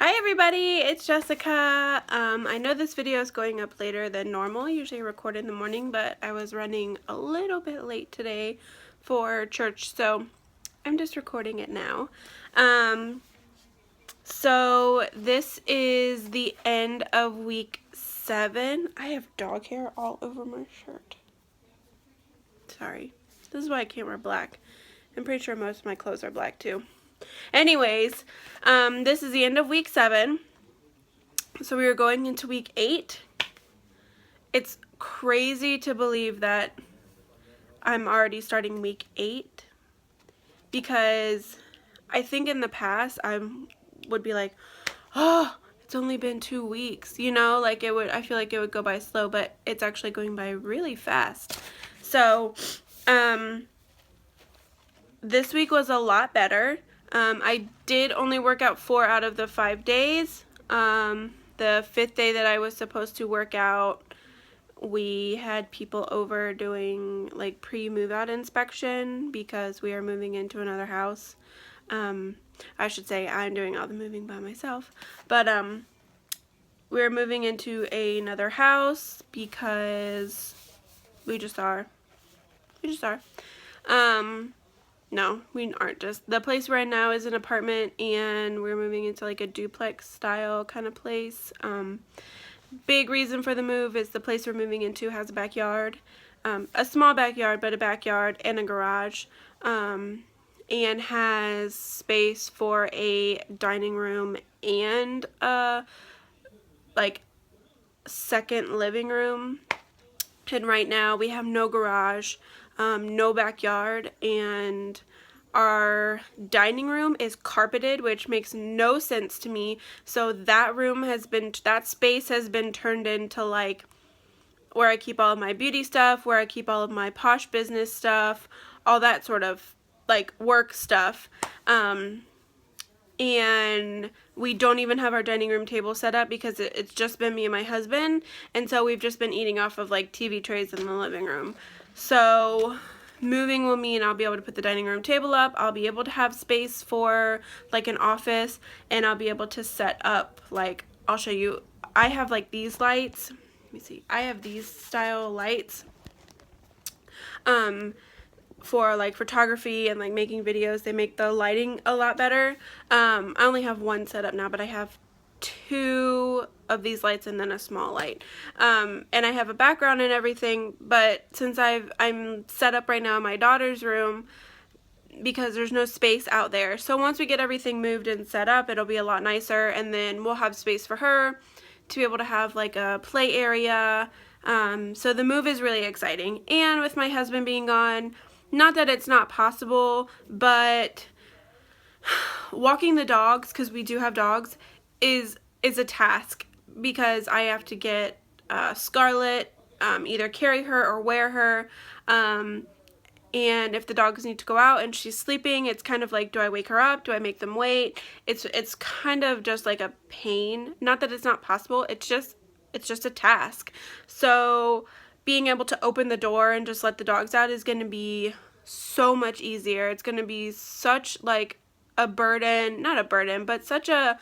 Hi everybody, it's Jessica. I know this video is going up later than normal. Usually I record in the morning, but I was running a little bit late today for church, so I'm just recording it now. So this is the end of week 7. I have dog hair all over my shirt. Sorry. This is why I can't wear black. I'm pretty sure most of my clothes are black too. Anyways, this is the end of week 7. So we are going into week 8. It's crazy to believe that I'm already starting week 8 because I think in the past I would be like, oh, it's only been 2 weeks, you know, like I feel like it would go by slow, but it's actually going by really fast. So, this week was a lot better. I did only work out 4 out of the 5 days. The 5th day that I was supposed to work out, we had people over doing like pre-move out inspection because we are moving into another house. I should say I'm doing all the moving by myself, but we're moving into another house because we just are. No, we aren't just. The place we're in now is an apartment, and we're moving into like a duplex style kind of place. Big reason for the move is the place we're moving into has a backyard. A small backyard, but a backyard and a garage. And has space for a dining room and a like second living room. And right now we have no garage, no backyard, and our dining room is carpeted, which makes no sense to me. So that space has been turned into like where I keep all of my beauty stuff, where I keep all of my posh business stuff, all that sort of like work stuff. And we don't even have our dining room table set up because it's just been me and my husband, and so we've just been eating off of like TV trays in the living room. So moving will mean I'll be able to put the dining room table up, I'll be able to have space for like an office, and I'll be able to set up, like, I'll show you, I have like these lights, let me see, I have these style lights for like photography and like making videos. They make the lighting a lot better. I only have one set up now, but I have 2 of these lights and then a small light. And I have a background and everything, but since I'm set up right now in my daughter's room because there's no space out there. So once we get everything moved and set up, it'll be a lot nicer, and then we'll have space for her to be able to have like a play area. So the move is really exciting. And with my husband being gone, not that it's not possible, but walking the dogs, because we do have dogs, is a task because I have to get Scarlett, either carry her or wear her, and if the dogs need to go out and she's sleeping, it's kind of like, do I wake her up? Do I make them wait? It's kind of just like a pain. Not that it's not possible, it's just a task. So being able to open the door and just let the dogs out is going to be so much easier. It's going to be such like a burden, not a burden, but such a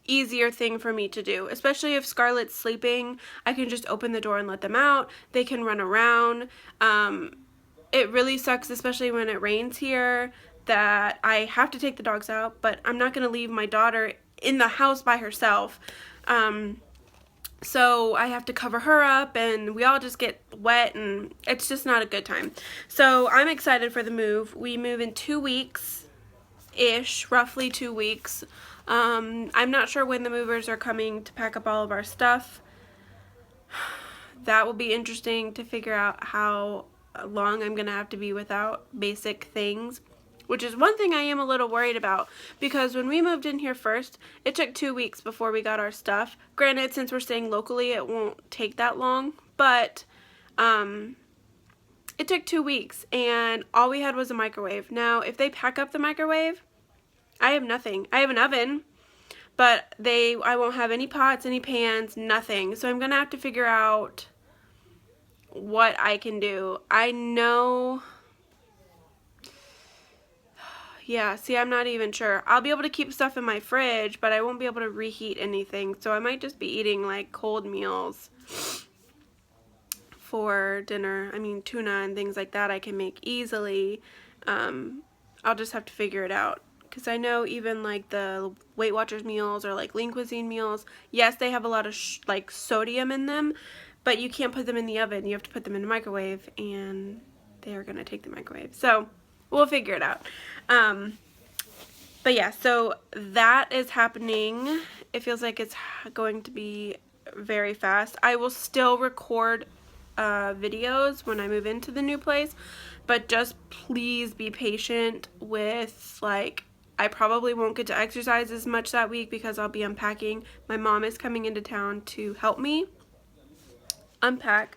easier thing for me to do, especially if Scarlett's sleeping. I can just open the door and let them out. They can run around. It really sucks, especially when it rains here, that I have to take the dogs out, but I'm not going to leave my daughter in the house by herself. So I have to cover her up, and we all just get wet, and it's just not a good time. So I'm excited for the move. We move in 2 weeks-ish, roughly 2 weeks. I'm not sure when the movers are coming to pack up all of our stuff. That will be interesting to figure out how long I'm going to have to be without basic things, which is one thing I am a little worried about, because when we moved in here first, it took 2 weeks before we got our stuff. Granted, since we're staying locally, it won't take that long, but it took 2 weeks, and all we had was a microwave. Now, if they pack up the microwave, I have nothing. I have an oven, but I won't have any pots, any pans, nothing. So I'm going to have to figure out what I can do. I know, Yeah, see, I'm not even sure. I'll be able to keep stuff in my fridge, but I won't be able to reheat anything. So I might just be eating like cold meals for dinner. I mean, tuna and things like that I can make easily. I'll just have to figure it out. Because I know even like the Weight Watchers meals or like Lean Cuisine meals, yes, they have a lot of like sodium in them, but you can't put them in the oven. You have to put them in the microwave, and they are going to take the microwave. So we'll figure it out. But yeah, so that is happening. It feels like it's going to be very fast. I will still record videos when I move into the new place, but just please be patient with, like, I probably won't get to exercise as much that week because I'll be unpacking. My mom is coming into town to help me unpack.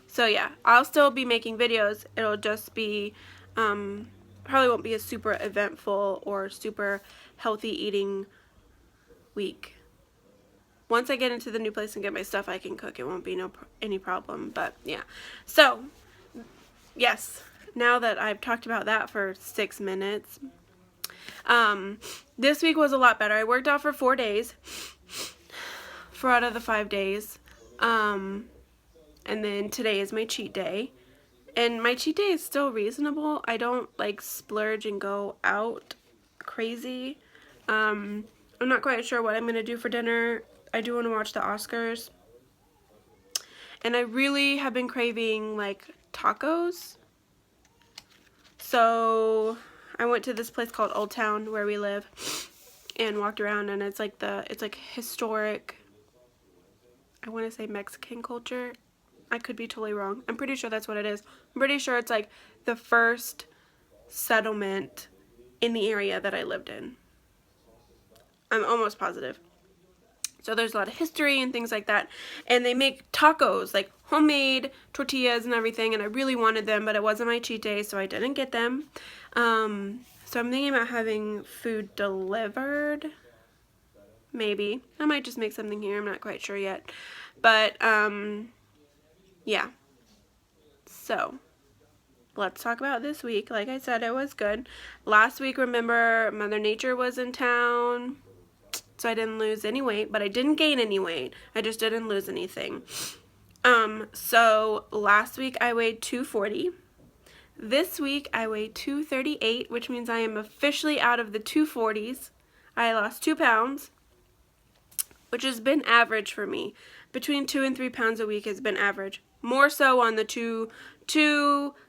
So yeah, I'll still be making videos. It'll just be, probably won't be a super eventful or super healthy eating week. Once I get into the new place and get my stuff, I can cook. It won't be any problem, but yeah. So, yes, now that I've talked about that for 6 minutes, this week was a lot better. I worked out for 4 days, 4 out of the 5 days, and then today is my cheat day. And my cheat day is still reasonable. I don't like splurge and go out crazy. I'm not quite sure what I'm going to do for dinner. I do want to watch the Oscars. And I really have been craving like tacos. So I went to this place called Old Town where we live and walked around, and it's like historic, I want to say Mexican culture. I could be totally wrong. I'm pretty sure that's what it is. I'm pretty sure it's like the first settlement in the area that I lived in. I'm almost positive. So there's a lot of history and things like that. And they make tacos, like homemade tortillas and everything. And I really wanted them, but it wasn't my cheat day, so I didn't get them. So I'm thinking about having food delivered. Maybe. I might just make something here. I'm not quite sure yet. But, yeah. So, let's talk about this week. Like I said, it was good. Last week, remember, Mother Nature was in town, so I didn't lose any weight, but I didn't gain any weight. I just didn't lose anything. So last week I weighed 240. This week I weigh 238, which means I am officially out of the 240s. I lost 2 pounds, which has been average for me. Between 2 and 3 pounds a week has been average. More so on the 2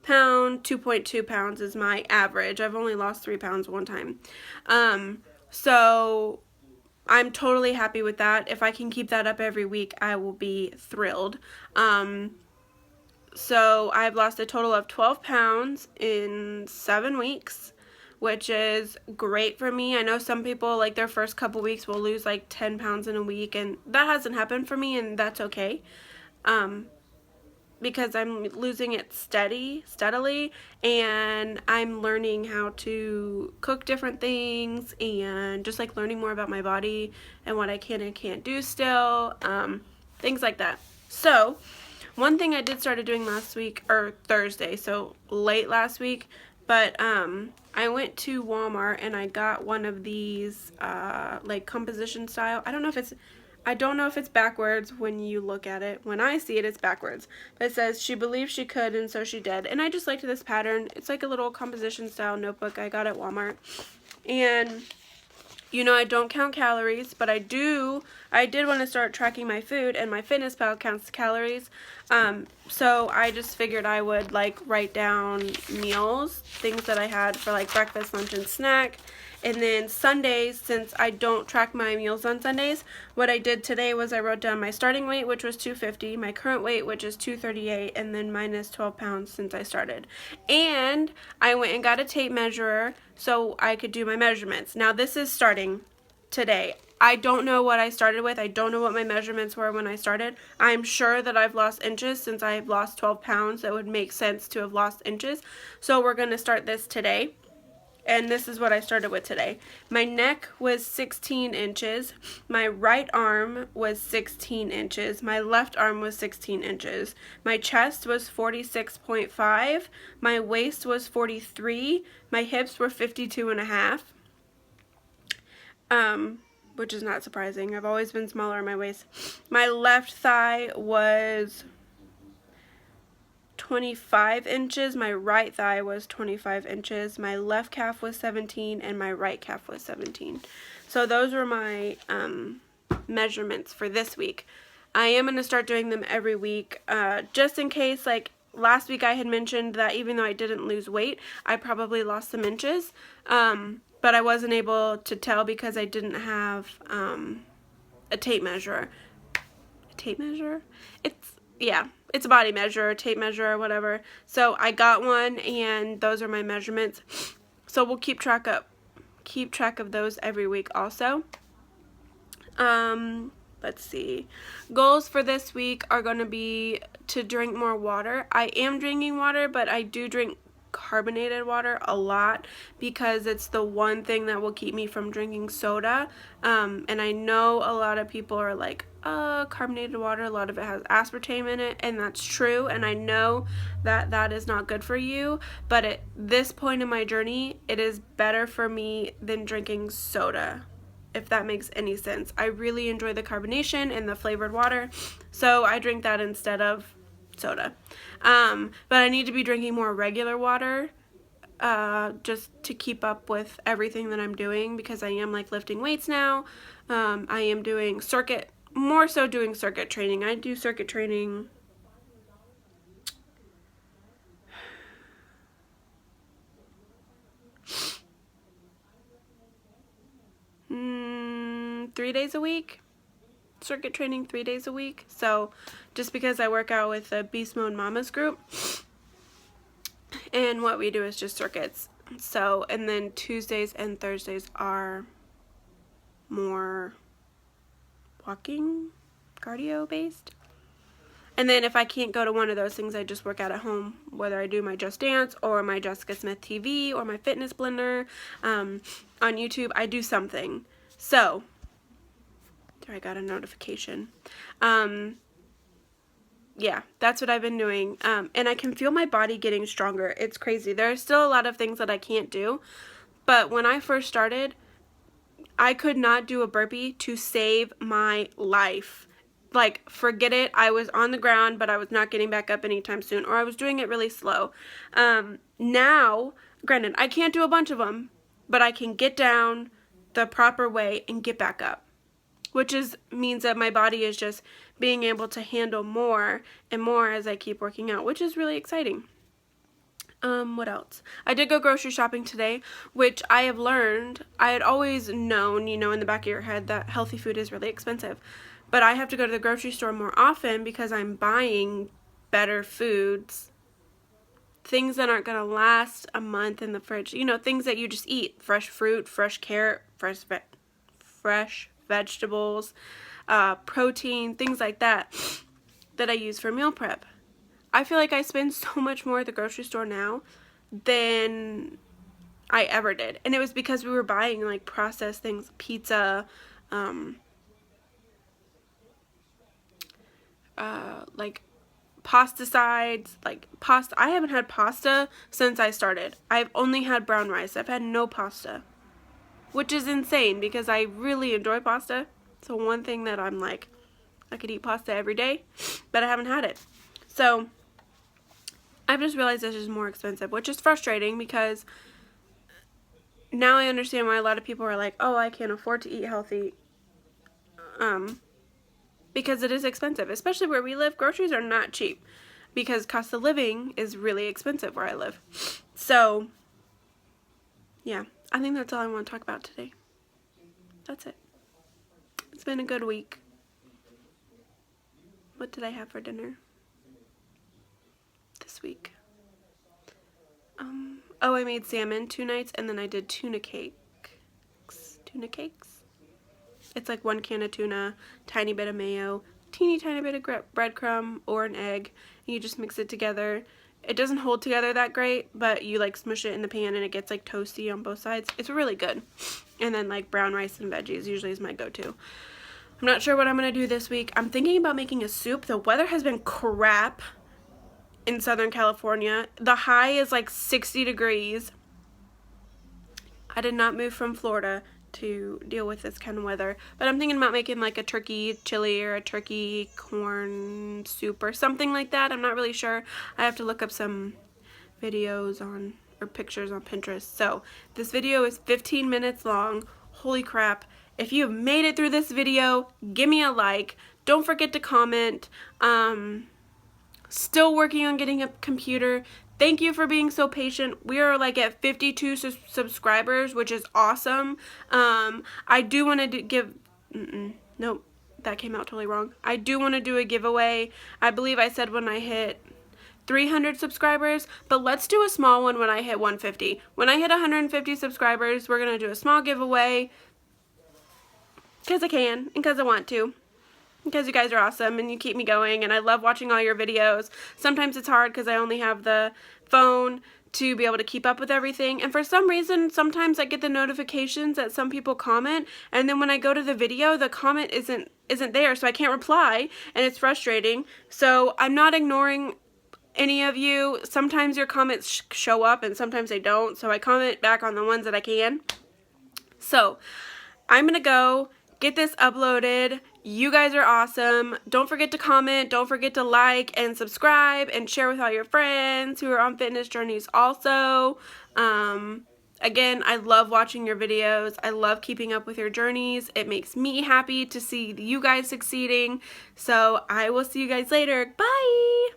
pound, 2.2 pounds is my average. I've only lost 3 pounds one time. So I'm totally happy with that. If I can keep that up every week, I will be thrilled. So I've lost a total of 12 pounds in 7 weeks, which is great for me. I know some people, like, their first couple weeks will lose like 10 pounds in a week, and that hasn't happened for me, and that's okay. Because I'm losing it steadily, and I'm learning how to cook different things, and just like learning more about my body and what I can and can't do still, things like that. So one thing I did started doing last week, or Thursday, so late last week, but I went to Walmart and I got one of these like composition style. I don't know if it's backwards when you look at it. When I see it, it's backwards. But it says, she believed she could, and so she did. And I just liked this pattern. It's like a little composition style notebook I got at Walmart. And, you know, I don't count calories, but I did want to start tracking my food, and MyFitnessPal counts calories. So I just figured I would, like, write down meals, things that I had for, like, breakfast, lunch, and snack. And then Sundays, since I don't track my meals on Sundays, what I did today was I wrote down my starting weight, which was 250, my current weight, which is 238, and then minus 12 pounds since I started. And I went and got a tape measurer so I could do my measurements. Now this is starting today. I don't know what I started with. I don't know what my measurements were when I started. I'm sure that I've lost inches since I've lost 12 pounds. That would make sense to have lost inches. So we're going to start this today. And this is what I started with today. My neck was 16 inches. My right arm was 16 inches. My left arm was 16 inches. My chest was 46.5. My waist was 43. My hips were 52.5. Which is not surprising. I've always been smaller in my waist. My left thigh was 25 inches. My right thigh was 25 inches. My left calf was 17 and my right calf was 17. So those were my measurements for this week. I am going to start doing them every week just in case. Like last week I had mentioned that even though I didn't lose weight, I probably lost some inches. But I wasn't able to tell because I didn't have a tape measure. A tape measure? It's a body measure, a tape measure, or whatever. So I got one, and those are my measurements. So we'll keep track of those every week also. Let's see. Goals for this week are going to be to drink more water. I am drinking water, but I do drink carbonated water a lot because it's the one thing that will keep me from drinking soda. And I know a lot of people are like, carbonated water, a lot of it has aspartame in it, and that's true, and I know that that is not good for you, but at this point in my journey, it is better for me than drinking soda, if that makes any sense. I really enjoy the carbonation and the flavored water, so I drink that instead of soda. But I need to be drinking more regular water just to keep up with everything that I'm doing, because I am like lifting weights now. I am doing more so doing circuit training. I do circuit training 3 days a week. Circuit training 3 days a week. So just because I work out with the Beast Mode Mamas group, and what we do is just circuits. So, and then Tuesdays and Thursdays are more walking, cardio based. And then if I can't go to one of those things, I just work out at home, whether I do my Just Dance or my Jessica Smith TV or my Fitness Blender. On YouTube, I do something. So, I got a notification. Yeah, that's what I've been doing. And I can feel my body getting stronger. It's crazy. There are still a lot of things that I can't do. But when I first started, I could not do a burpee to save my life. Like, forget it. I was on the ground, but I was not getting back up anytime soon, or I was doing it really slow. Now, granted, I can't do a bunch of them, but I can get down the proper way and get back up, which means that my body is just being able to handle more and more as I keep working out, which is really exciting. What else? I did go grocery shopping today, which I have learned. I had always known, in the back of your head, that healthy food is really expensive. But I have to go to the grocery store more often because I'm buying better foods. Things that aren't going to last a month in the fridge. Things that you just eat. Fresh fruit, fresh carrot, fresh vegetables, protein, things like that I use for meal prep. I feel like I spend so much more at the grocery store now than I ever did. And it was because we were buying like processed things, pizza, like pasta sides, like pasta. I haven't had pasta since I started. I've only had brown rice. I've had no pasta, which is insane because I really enjoy pasta. So one thing that I'm like, I could eat pasta every day, but I haven't had it. So I've just realized this is more expensive, which is frustrating because now I understand why a lot of people are like, oh, I can't afford to eat healthy. Because it is expensive, especially where we live. Groceries are not cheap because cost of living is really expensive where I live. So, yeah, I think that's all I want to talk about today. That's it. It's been a good week. What did I have for dinner this week? I made salmon 2 nights, and then I did tuna cakes. Tuna cakes? It's like 1 can of tuna, tiny bit of mayo, teeny tiny bit of breadcrumb or an egg, and you just mix it together. It doesn't hold together that great, but you like smush it in the pan and it gets like toasty on both sides. It's really good. And then like brown rice and veggies usually is my go-to. I'm not sure what I'm going to do this week. I'm thinking about making a soup. The weather has been crap in Southern California. The high is like 60 degrees. I did not move from Florida to deal with this kind of weather, but I'm thinking about making like a turkey chili or a turkey corn soup or something like that. I'm not really sure. I have to look up some videos on or pictures on Pinterest. So this video is 15 minutes long. Holy crap. If you've made it through this video, give me a like. Don't forget to comment. Still working on getting a computer. Thank you for being so patient. We are like at 52 subscribers, which is awesome. I do want to give... Nope, that came out totally wrong. I do want to do a giveaway. I believe I said when I hit 300 subscribers, but let's do a small one when I hit 150. When I hit 150 subscribers, we're going to do a small giveaway because I can and because I want to. Because you guys are awesome and you keep me going and I love watching all your videos. Sometimes it's hard because I only have the phone to be able to keep up with everything, and for some reason sometimes I get the notifications that some people comment, and then when I go to the video the comment isn't there, so I can't reply, and it's frustrating. So I'm not ignoring any of you. Sometimes your comments show up and sometimes they don't, so I comment back on the ones that I can. So I'm gonna go get this uploaded. You guys are awesome. Don't forget to comment. Don't forget to like and subscribe and share with all your friends who are on fitness journeys also. Again, I love watching your videos. I love keeping up with your journeys. It makes me happy to see you guys succeeding. So I will see you guys later. Bye!